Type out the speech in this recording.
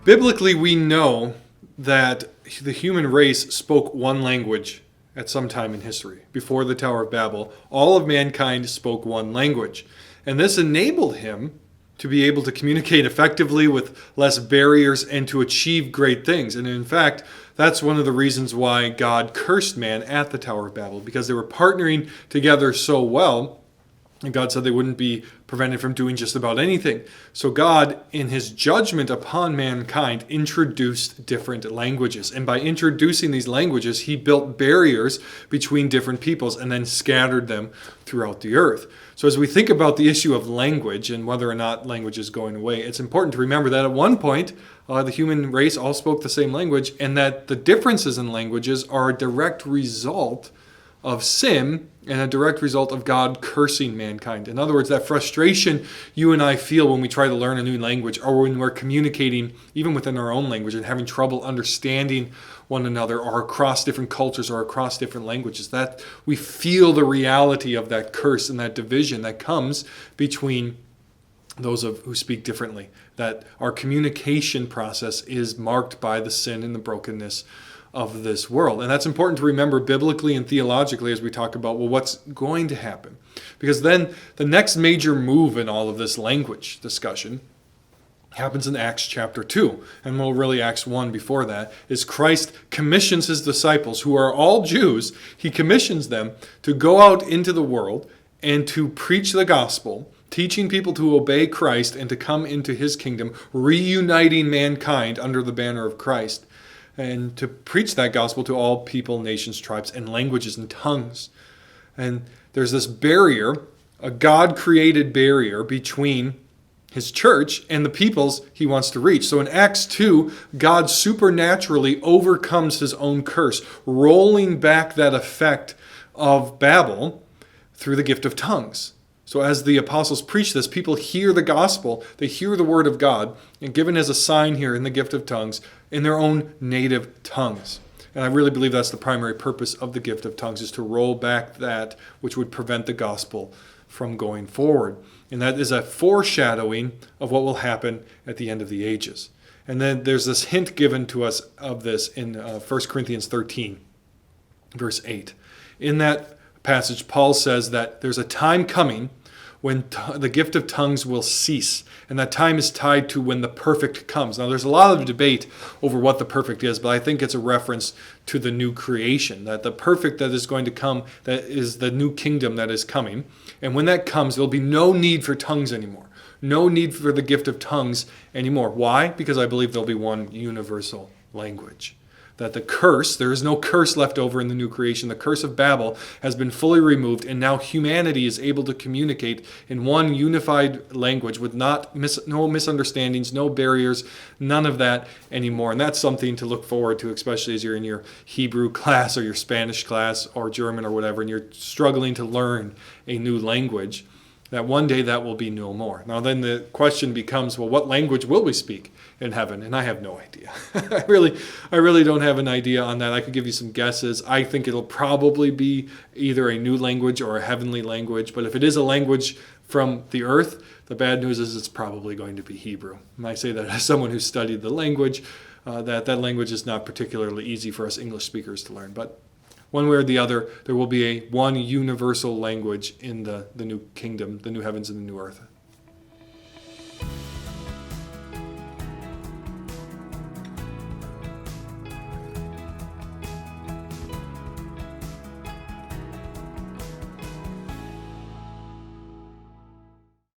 Biblically, we know that the human race spoke one language at some time in history. Before the Tower of Babel, all of mankind spoke one language. And this enabled him to be able to communicate effectively with less barriers and to achieve great things. And in fact, that's one of the reasons why God cursed man at the Tower of Babel, because they were partnering together so well. And God said they wouldn't be prevented from doing just about anything. So God, in his judgment upon mankind, introduced different languages. And by introducing these languages, he built barriers between different peoples and then scattered them throughout the earth. So as we think about the issue of language and whether or not language is going away, it's important to remember that at one point, the human race all spoke the same language, and that the differences in languages are a direct result of sin and a direct result of God cursing mankind. In other words, that frustration you and I feel when we try to learn a new language, or when we're communicating even within our own language and having trouble understanding one another, or across different cultures or across different languages, that we feel the reality of that curse and that division that comes between those who speak differently, that our communication process is marked by the sin and the brokenness of this world. And that's important to remember biblically and theologically as we talk about, well, what's going to happen? Because then the next major move in all of this language discussion happens in Acts chapter 2. And well, really Acts 1 before that, is Christ commissions his disciples, who are all Jews. He commissions them to go out into the world and to preach the gospel, teaching people to obey Christ and to come into his kingdom, reuniting mankind under the banner of Christ, and to preach that gospel to all people, nations, tribes, and languages and tongues. And there's this barrier, a God-created barrier between his church and the peoples he wants to reach. So in Acts 2, God supernaturally overcomes his own curse, rolling back that effect of Babel through the gift of tongues. So as the apostles preach this, people hear the gospel, they hear the word of God, and given as a sign here in the gift of tongues, in their own native tongues. And I really believe that's the primary purpose of the gift of tongues, is to roll back that which would prevent the gospel from going forward. And that is a foreshadowing of what will happen at the end of the ages. And then there's this hint given to us of this in 1 Corinthians 13, verse 8. In that passage, Paul says that there's a time coming when the gift of tongues will cease. And that time is tied to when the perfect comes. Now, there's a lot of debate over what the perfect is, but I think it's a reference to the new creation, that the perfect that is going to come, that is the new kingdom that is coming. And when that comes, there'll be no need for tongues anymore. No need for the gift of tongues anymore. Why? Because I believe there'll be one universal language. That the curse, there is no curse left over in the new creation. The curse of Babel has been fully removed, and now humanity is able to communicate in one unified language with no misunderstandings, no barriers, none of that anymore. And that's something to look forward to, especially as you're in your Hebrew class or your Spanish class or German or whatever, and you're struggling to learn a new language. That one day that will be no more. Now then the question becomes, well, what language will we speak in heaven? And I have no idea. I really don't have an idea on that. I could give you some guesses. I think it'll probably be either a new language or a heavenly language. But if it is a language from the earth, the bad news is it's probably going to be Hebrew. And I say that as someone who studied the language, that language is not particularly easy for us English speakers to learn. But one way or the other, there will be one universal language in the new kingdom, the new heavens and the new earth.